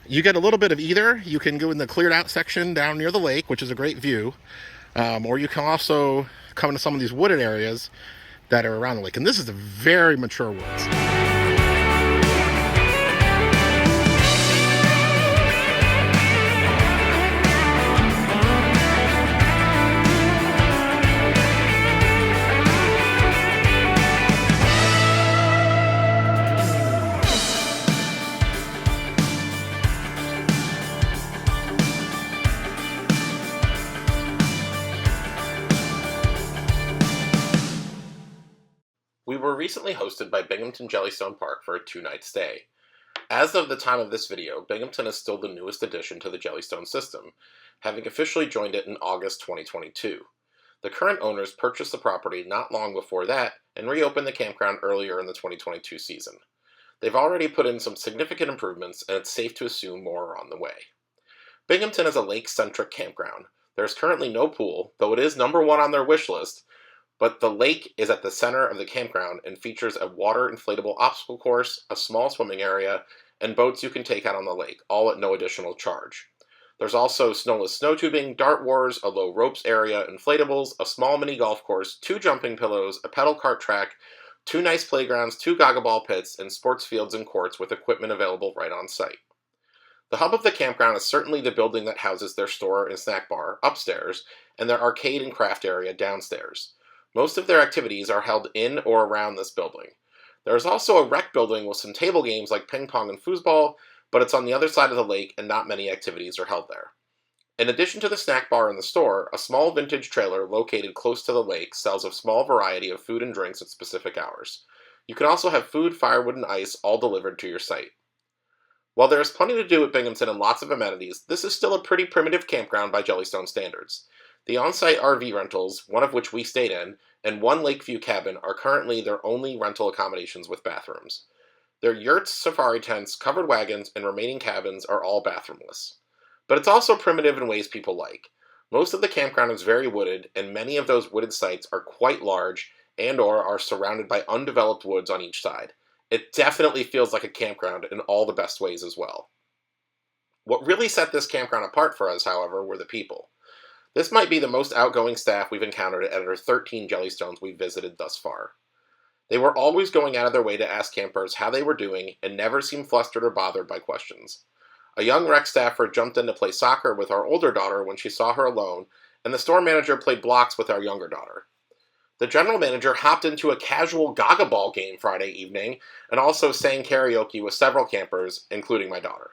You get a little bit of either. You can go in the cleared out section down near the lake, which is a great view, or you can also come into some of these wooded areas that are around the lake. And this is a very mature woods. We were recently hosted by Binghamton Jellystone Park for a 2-night stay. As of the time of this video, Binghamton is still the newest addition to the Jellystone system, having officially joined it in August 2022. The current owners purchased the property not long before that and reopened the campground earlier in the 2022 season. They've already put in some significant improvements, and it's safe to assume more are on the way. Binghamton is a lake-centric campground. There is currently no pool, though it is number 1 on their wish list, but the lake is at the center of the campground and features a water inflatable obstacle course, a small swimming area, and boats you can take out on the lake, all at no additional charge. There's also snowless snow tubing, dart wars, a low ropes area, inflatables, a small mini golf course, 2 jumping pillows, a pedal kart track, 2 nice playgrounds, 2 goggle ball pits, and sports fields and courts with equipment available right on site. The hub of the campground is certainly the building that houses their store and snack bar upstairs and their arcade and craft area downstairs. Most of their activities are held in or around this building. There is also a rec building with some table games like ping pong and foosball, but it's on the other side of the lake and not many activities are held there. In addition to the snack bar and the store, a small vintage trailer located close to the lake sells a small variety of food and drinks at specific hours. You can also have food, firewood, and ice all delivered to your site. While there is plenty to do at Binghamton and lots of amenities, this is still a pretty primitive campground by Jellystone standards. The on-site RV rentals, one of which we stayed in, and 1 Lakeview cabin are currently their only rental accommodations with bathrooms. Their yurts, safari tents, covered wagons, and remaining cabins are all bathroomless. But it's also primitive in ways people like. Most of the campground is very wooded, and many of those wooded sites are quite large and/or are surrounded by undeveloped woods on each side. It definitely feels like a campground in all the best ways as well. What really set this campground apart for us, however, were the people. This might be the most outgoing staff we've encountered at our 13 Jellystones we've visited thus far. They were always going out of their way to ask campers how they were doing and never seemed flustered or bothered by questions. A young rec staffer jumped in to play soccer with our older daughter when she saw her alone, and the store manager played blocks with our younger daughter. The general manager hopped into a casual gaga ball game Friday evening and also sang karaoke with several campers, including my daughter.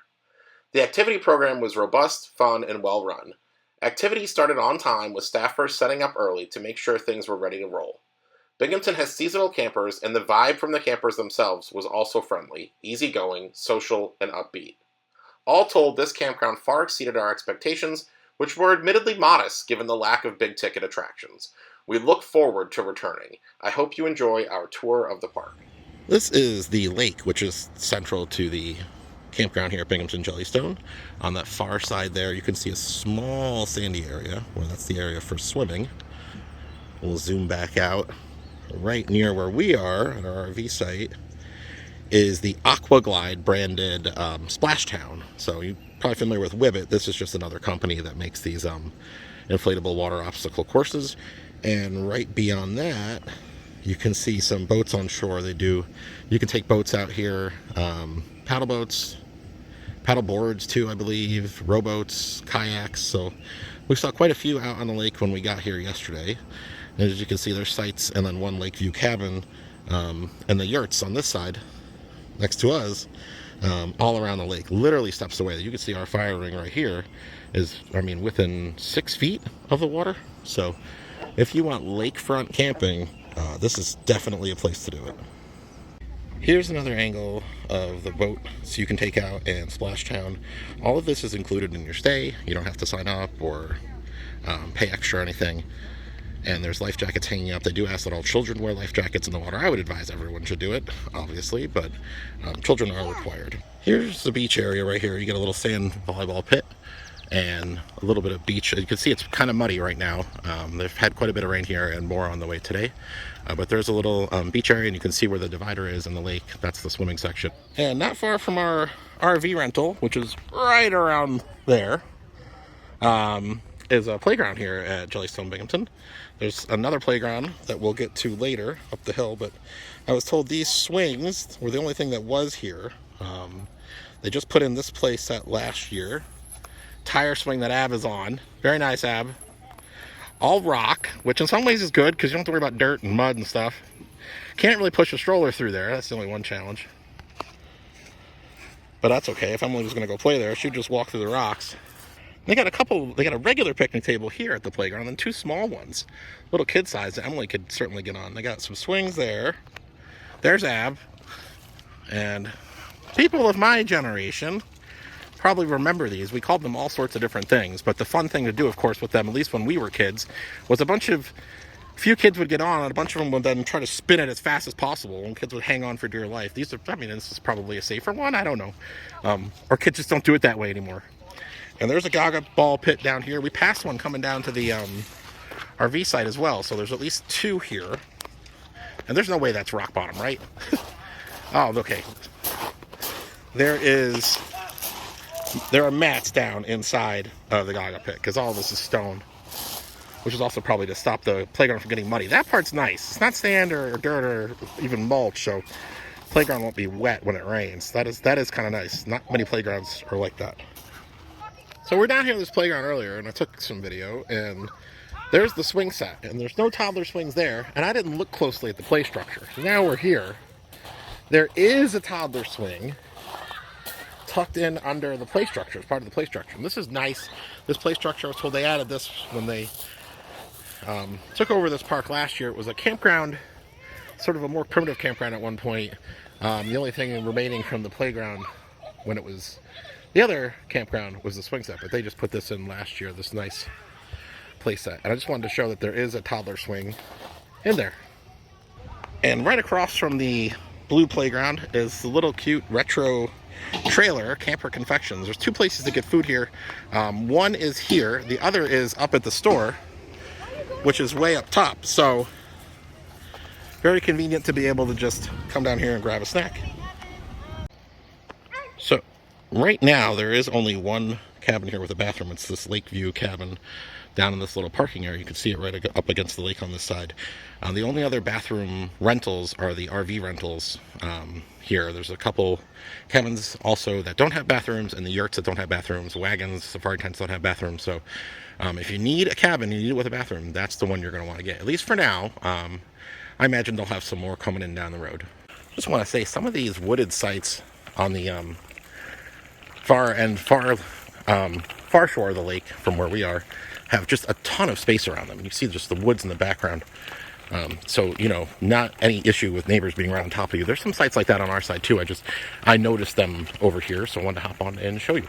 The activity program was robust, fun, and well run. Activities started on time with staffers setting up early to make sure things were ready to roll. Binghamton has seasonal campers, and the vibe from the campers themselves was also friendly, easygoing, social, and upbeat. All told, this campground far exceeded our expectations, which were admittedly modest given the lack of big-ticket attractions. We look forward to returning. I hope you enjoy our tour of the park. This is the lake, which is central to the campground here at Binghamton Jellystone. On that far side there, you can see a small sandy area, where that's the area for swimming. We'll zoom back out. Right near where we are at our RV site is the Aquaglide branded Splash Town. So you're probably familiar with Wibbit. This is just another company that makes these inflatable water obstacle courses. And right beyond that, you can see some boats on shore. You can take boats out here, paddle boats, paddle boards too, I believe, rowboats, kayaks. So we saw quite a few out on the lake when we got here yesterday. And as you can see, there's sites and then 1 Lakeview cabin and the yurts on this side next to us, all around the lake, literally steps away. You can see our fire ring right here is, within 6 feet of the water. So if you want lakefront camping, this is definitely a place to do it. Here's another angle of the boat so you can take out and splash town. All of this is included in your stay. You don't have to sign up or pay extra or anything. And there's life jackets hanging up. They do ask that all children wear life jackets in the water. I would advise everyone should do it, obviously, but children are required. Here's the beach area right here. You get a little sand volleyball pit. and a little bit of beach. You can see it's kind of muddy right now. They've had quite a bit of rain here and more on the way today. But there's a little beach area, and you can see where the divider is in the lake. That's the swimming section. And not far from our RV rental, which is right around there, is a playground here at Jellystone Binghamton. There's another playground that we'll get to later up the hill, but I was told these swings were the only thing that was here. They just put in this play set last year. Tire swing that Ab is on. Very nice, Ab. All rock, which in some ways is good because you don't have to worry about dirt and mud and stuff. Can't really push a stroller through there. That's the only one challenge. But that's okay. If Emily was going to go play there, she'd just walk through the rocks. They got a regular picnic table here at the playground and 2 small ones. Little kid size that Emily could certainly get on. They got some swings there. There's Ab. And people of my generation probably remember these. We called them all sorts of different things, but the fun thing to do, of course, with them, at least when we were kids, was few kids would get on, and a bunch of them would then try to spin it as fast as possible, and kids would hang on for dear life. These are, I mean, this is probably a safer one, I don't know. Or kids just don't do it that way anymore. And there's a Gaga ball pit down here. We passed one coming down to the RV site as well, so there's at least 2 here. And there's no way that's rock bottom, right? Oh, okay. There are mats down inside of the Gaga pit because all this is stone, which is also probably to stop the playground from getting muddy. That part's nice. It's not sand or dirt or even mulch, so the playground won't be wet when it rains. That is kind of nice. Not many playgrounds are like that. So we're down here at this playground earlier, and I took some video, and there's the swing set, and there's no toddler swings there, and I didn't look closely at the play structure. So now we're here. There is a toddler swing tucked in under the play structure, as part of the play structure. And this is nice. This play structure, I was told they added this when they took over this park last year. It was a campground, sort of a more primitive campground at one point. The only thing remaining from the playground when it was the other campground was the swing set, but they just put this in last year, this nice play set. And I just wanted to show that there is a toddler swing in there. And right across from the blue playground is the little cute retro trailer, Camper Confections. There's 2 places to get food here. One is here, the other is up at the store, which is way up top. So very convenient to be able to just come down here and grab a snack. So right now there is only one cabin here with a bathroom. It's this Lakeview cabin down in this little parking area. You can see it right up against the lake on this side. The only other bathroom rentals are the RV rentals here. There's a couple cabins also that don't have bathrooms, and the yurts that don't have bathrooms, wagons, safari tents don't have bathrooms. So if you need a cabin, you need it with a bathroom, that's the one you're going to want to get, at least for now. I imagine they'll have some more coming in down the road. Just want to say, some of these wooded sites on the far shore of the lake from where we are have just a ton of space around them. You see just the woods in the background. So, you know, not any issue with neighbors being right on top of you. There's some sites like that on our side too. I noticed them over here, so I wanted to hop on and show you.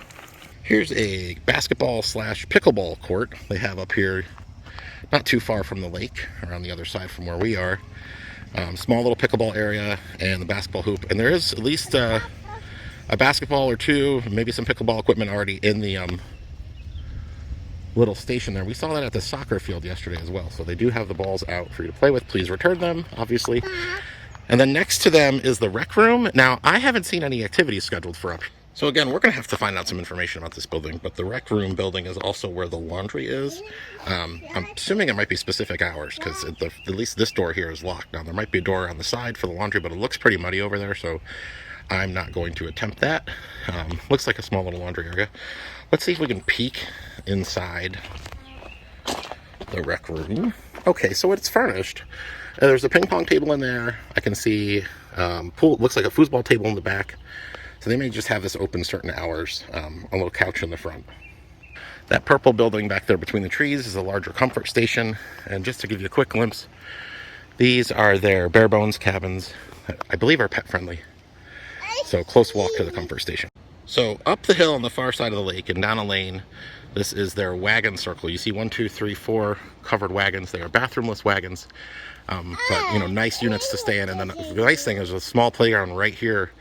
Here's a basketball/pickleball court they have up here, not too far from the lake, or on the other side from where we are. Small little pickleball area and the basketball hoop. And there is at least a basketball or 2, maybe some pickleball equipment already in the little station there. We saw that at the soccer field yesterday as well. So they do have the balls out for you to play with. Please return them, obviously. And then next to them is the rec room. Now, I haven't seen any activities scheduled for up. So again, we're going to have to find out some information about this building, but the rec room building is also where the laundry is. I'm assuming it might be specific hours, because at least this door here is locked. Now, there might be a door on the side for the laundry, but it looks pretty muddy over there, so I'm not going to attempt that. Looks like a small little laundry area. Let's see if we can peek inside the rec room. Okay, so it's furnished. There's a ping pong table in there. I can see pool. Looks like a foosball table in the back. So they may just have this open certain hours. A little couch in the front. That purple building back there between the trees is a larger comfort station. And just to give you a quick glimpse, these are their bare bones cabins. I believe are pet friendly. So close walk to the comfort station. So up the hill on the far side of the lake and down a lane, this is their wagon circle. You see 1, 2, 3, 4 covered wagons. They are bathroomless wagons, but you know, nice units to stay in. And then the nice thing is a small playground right here.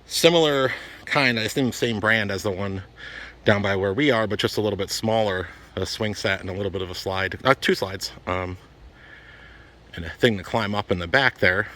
Similar kind of, it's the same brand as the one down by where we are, but just a little bit smaller. A swing set and a little bit of a slide, 2 slides, and a thing to climb up in the back there.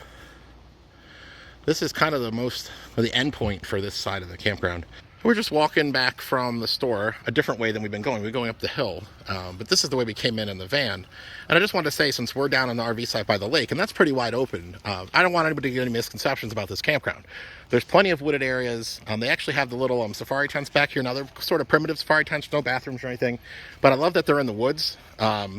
This is kind of the end point for this side of the campground. We're just walking back from the store a different way than we've been going. We're going up the hill, but this is the way we came in the van. And I just wanted to say, since we're down on the RV site by the lake, and that's pretty wide open, I don't want anybody to get any misconceptions about this campground. There's plenty of wooded areas. They actually have the little safari tents back here. Now, they're sort of primitive safari tents, no bathrooms or anything. But I love that they're in the woods, because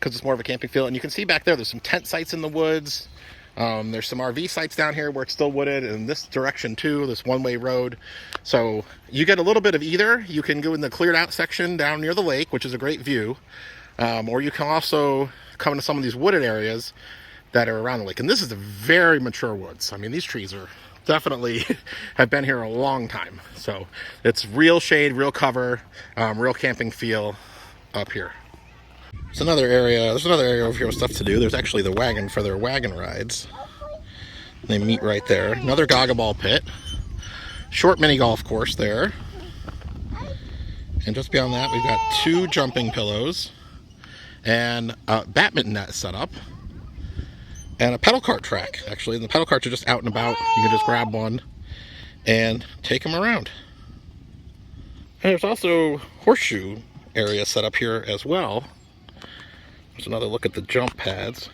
it's more of a camping feel. And you can see back there's some tent sites in the woods. There's some RV sites down here where it's still wooded, and this direction too, this one-way road. So you get a little bit of either. You can go in the cleared out section down near the lake, which is a great view, or you can also come into some of these wooded areas that are around the lake. And this is a very mature woods. I mean, these trees are definitely have been here a long time. So it's real shade, real cover, real camping feel up here. There's another area over here with stuff to do. There's actually the wagon for their wagon rides. They meet right there. Another Gaga ball pit. Short mini golf course there. And just beyond that, we've got 2 jumping pillows and a badminton net set up. And a pedal cart track, actually. And the pedal carts are just out and about. You can just grab one and take them around. And there's also horseshoe area set up here as well. There's another look at the jump pads.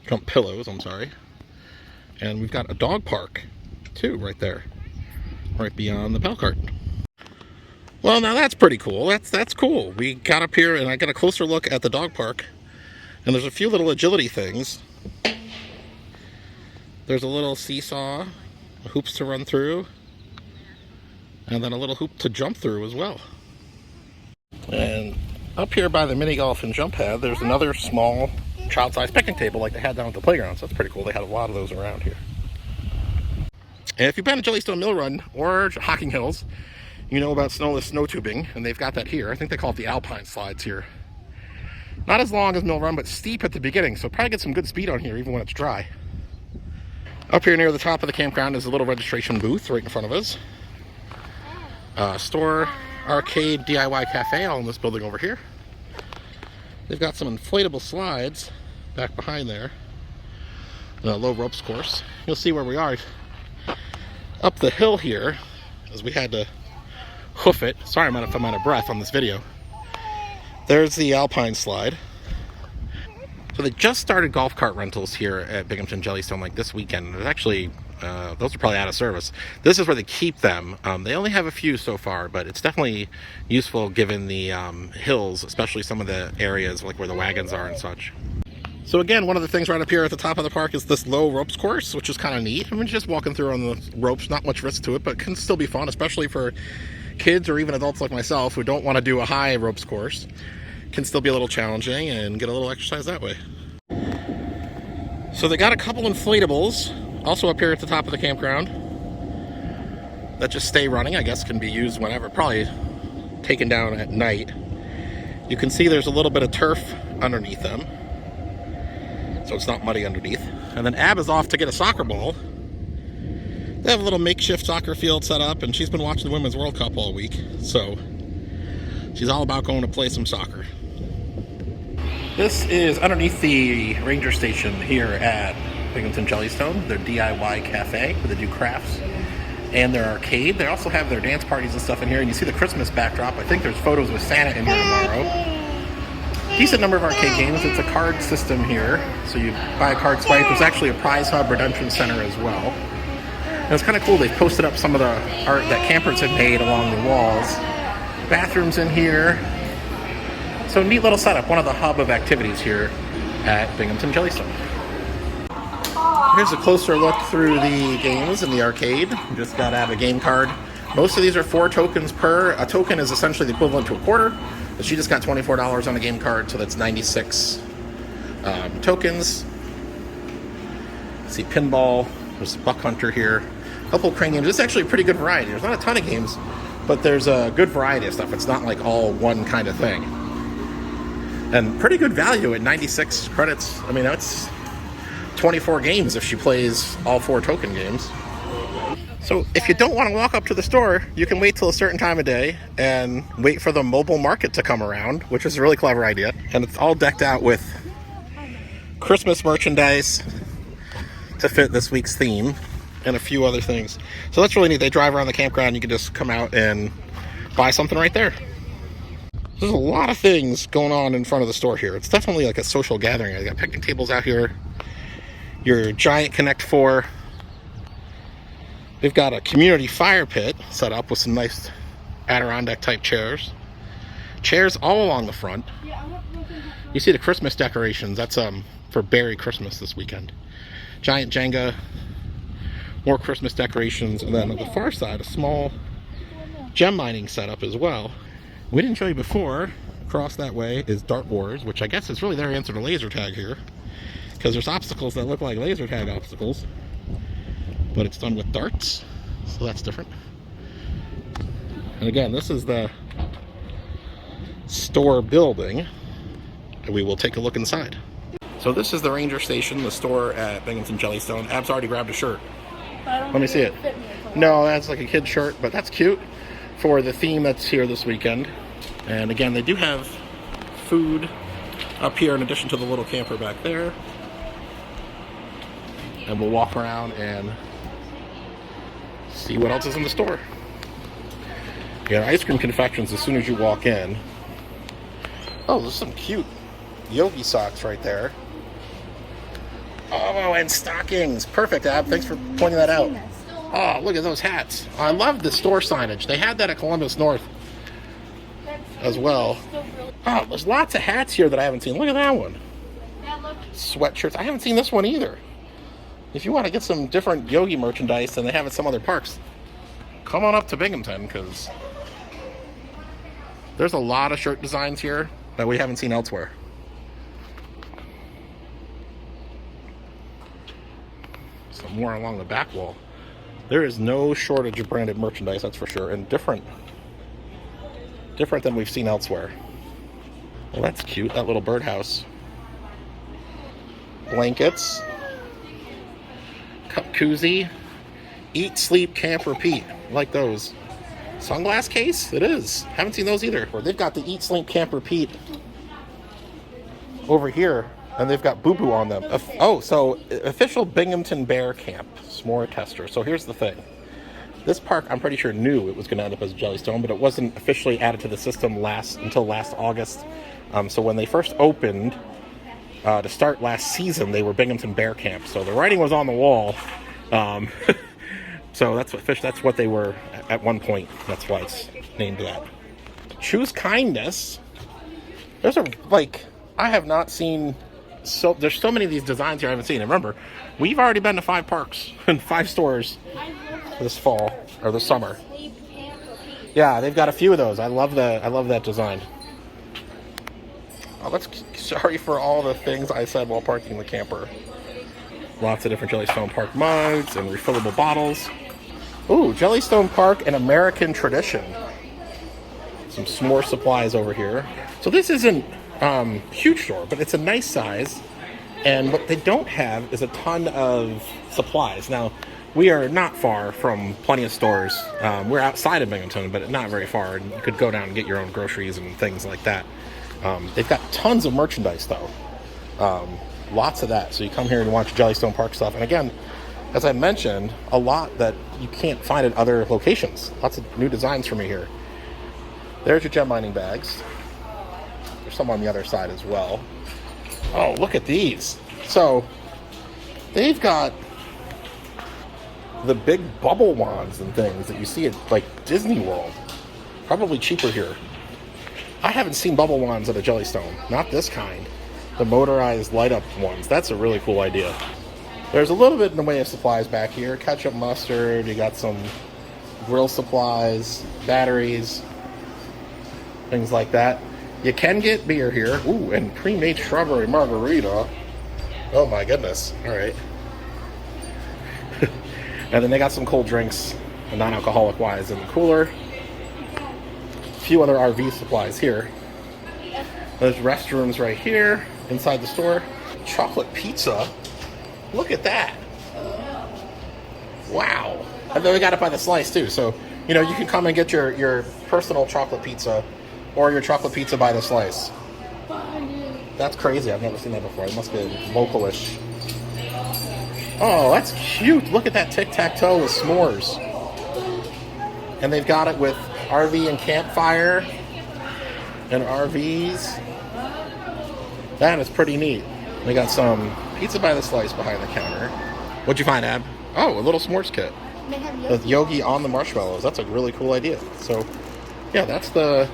Jump pillows, I'm sorry. And we've got a dog park, too, right there. Right beyond the pedal cart. Well, now that's pretty cool. That's cool. We got up here and I got a closer look at the dog park. And there's a few little agility things. There's a little seesaw, hoops to run through, and then a little hoop to jump through as well. And up here by the mini golf and jump pad, there's another small child-sized picnic table like they had down at the playground. So that's pretty cool. They had a lot of those around here. And if you've been to Jellystone Mill Run or Hocking Hills, you know about snowless snow tubing, and they've got that here. I think they call it the Alpine Slides here. Not as long as Mill Run, but steep at the beginning, so probably get some good speed on here even when it's dry. Up here near the top of the campground is a little registration booth right in front of us. Store, arcade, DIY cafe, all in this building over here. They've got some inflatable slides back behind there. And a low ropes course. You'll see where we are. Up the hill here, as we had to hoof it. Sorry if I'm out of breath on this video. There's the Alpine Slide. So they just started golf cart rentals here at Binghamton Jellystone like this weekend. There's actually, those are probably out of service. This is where they keep them. They only have a few so far, but it's definitely useful given the hills, especially some of the areas like where the wagons are and such. So again, one of the things right up here at the top of the park is this low ropes course, which is kind of neat. I mean, just walking through on the ropes, not much risk to it, but can still be fun, especially for kids or even adults like myself who don't want to do a high ropes course. Can still be a little challenging and get a little exercise that way. So they got a couple inflatables also up here at the top of the campground that just stay running. I guess can be used whenever, probably taken down at night. You can see there's a little bit of turf underneath them, so it's not muddy underneath. And then Ab is off to get a soccer ball. They have a little makeshift soccer field set up, and she's been watching the Women's World Cup all week, so she's all about going to play some soccer. This is underneath the ranger station here at Binghamton Jellystone, their DIY cafe where they do crafts, and their arcade. They also have their dance parties and stuff in here, and you see the Christmas backdrop. I think there's photos with Santa in here tomorrow. Decent number of arcade games. It's a card system here, so you buy a card swipe. There's actually a prize hub redemption center as well. And it's kind of cool. They've posted up some of the art that campers have made along the walls. Bathrooms in here. So neat little setup, one of the hub of activities here at Binghamton Jellystone. Here's a closer look through the games in the arcade. You just got to have a game card. Most of these are 4 tokens per. A token is essentially the equivalent to a quarter. But she just got $24 on a game card, so that's 96 tokens. See pinball. There's a Buck Hunter here. A couple of crane games. It's actually a pretty good variety. There's not a ton of games, but there's a good variety of stuff. It's not like all one kind of thing. And pretty good value at 96 credits. I mean, that's 24 games if she plays all 4 token games. So if you don't want to walk up to the store, you can wait till a certain time of day and wait for the mobile market to come around, which is a really clever idea. And it's all decked out with Christmas merchandise to fit this week's theme and a few other things. So that's really neat. They drive around the campground. You can just come out and buy something right there. There's a lot of things going on in front of the store here. It's definitely like a social gathering. I got picnic tables out here. Your giant Connect 4. They've got a community fire pit set up with some nice Adirondack type chairs. Chairs all along the front. You see the Christmas decorations. That's for Berry Christmas this weekend. Giant Jenga. More Christmas decorations. And then on the far side, a small gem mining setup as well. We didn't show you before. Across that way is Dart Wars, which I guess is really their answer to laser tag here. Because there's obstacles that look like laser tag obstacles. But it's done with darts, so that's different. And again, this is the store building, and we will take a look inside. So this is the ranger station, the store at Binghamton Jellystone. Ab's already grabbed a shirt. Let me see it. No, that's like a kid's shirt, but that's cute for the theme that's here this weekend. And again, they do have food up here in addition to the little camper back there. And we'll walk around and see what else is in the store. You got ice cream confections as soon as you walk in. Oh, there's some cute yogi socks right there. Oh, and stockings. Perfect, Ab. Thanks for pointing that out. Oh, look at those hats. I love the store signage. They had that at Columbus North as well. Oh, there's lots of hats here that I haven't seen. Look at that one. Sweatshirts. I haven't seen this one either. If you want to get some different yogi merchandise than they have at some other parks, come on up to Binghamton, because there's a lot of shirt designs here that we haven't seen elsewhere. Some more along the back wall. There is no shortage of branded merchandise, that's for sure, and different than we've seen elsewhere. Well, that's cute, that little birdhouse. Blankets. Cup koozie. Eat, sleep, camp, repeat. I like those. Sunglass case? It is. Haven't seen those either. They've got the eat, sleep, camp, repeat over here, and they've got Boo Boo on them. Oh, so official Binghamton Bear Camp s'more tester. So here's the thing. This park, I'm pretty sure, knew it was going to end up as Jellystone, but it wasn't officially added to the system until last August. So when they first opened to start last season, they were Binghamton Bear Camp. So the writing was on the wall. So that's what they were at one point. That's why it's named that. Choose kindness. I have not seen, there's so many of these designs here I haven't seen. And remember, we've already been to 5 parks and 5 stores this fall or this summer. Yeah, they've got a few of those. I love that design. Oh, sorry for all the things I said while parking the camper. Lots of different Jellystone Park mugs and refillable bottles. Ooh, Jellystone Park, an American tradition. Some s'more supplies over here. So this isn't huge store, but it's a nice size. And what they don't have is a ton of supplies. Now, we are not far from plenty of stores. We're outside of Binghamton, but not very far. And you could go down and get your own groceries and things like that. They've got tons of merchandise, though. Lots of that. So you come here and watch Jellystone Park stuff. And again, as I mentioned, a lot that you can't find at other locations. Lots of new designs for me here. There's your gem mining bags. There's some on the other side as well. Oh, look at these. So they've got the big bubble wands and things that you see at like Disney World. Probably cheaper here. I haven't seen bubble wands at a Jellystone. Not this kind. The motorized light-up ones. That's a really cool idea. There's a little bit in the way of supplies back here. Ketchup, mustard. You got some grill supplies, batteries, things like that. You can get beer here. Ooh, and pre-made strawberry margarita. Oh my goodness. All right. And then they got some cold drinks, non-alcoholic wise, in the cooler. A few other RV supplies here. There's restrooms right here inside the store. Chocolate pizza. Look at that. Wow. And then we got it by the slice too. So, you know, you can come and get your personal chocolate pizza or your chocolate pizza by the slice. That's crazy. I've never seen that before. It must be localish. Oh, that's cute. Look at that tic-tac-toe with s'mores. And they've got it with RV and campfire and RVs. That is pretty neat. They got some pizza by the slice behind the counter. What'd you find, Ab? Oh, a little s'mores kit. They have With yogi on the marshmallows. That's a really cool idea. So, yeah, that's the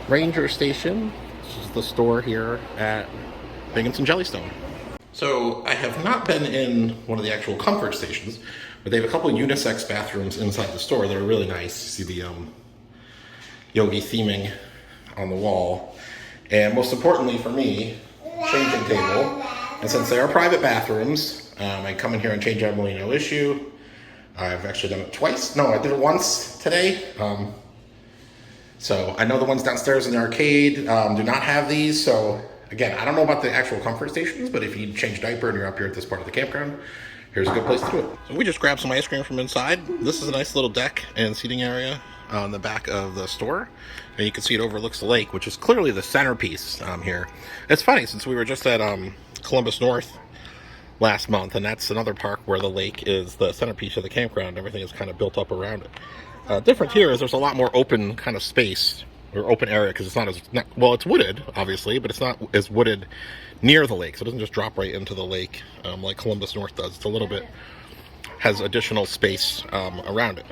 Ranger Station. This is the store here at Binghamton Jellystone. So, I have not been in one of the actual comfort stations, but they have a couple of unisex bathrooms inside the store that are really nice. You see the yogi theming on the wall. And most importantly for me, changing table. And since they are private bathrooms, I come in here and change Emily, no issue. I've actually done it twice. No, I did it once today. So I know the ones downstairs in the arcade do not have these. So again, I don't know about the actual comfort stations, but if you change diaper and you're up here at this part of the campground, here's a good place to do it. So we just grabbed some ice cream from inside. This is a nice little deck and seating area on the back of the store. And you can see it overlooks the lake, which is clearly the centerpiece here. It's funny, since we were just at Columbus North last month, and that's another park where the lake is the centerpiece of the campground. Everything is kind of built up around it. Different here is there's a lot more open kind of space, or open area, because it's well, it's wooded, obviously, but it's not as wooded near the lake, so it doesn't just drop right into the lake like Columbus North does. It's a little bit, has additional space around it.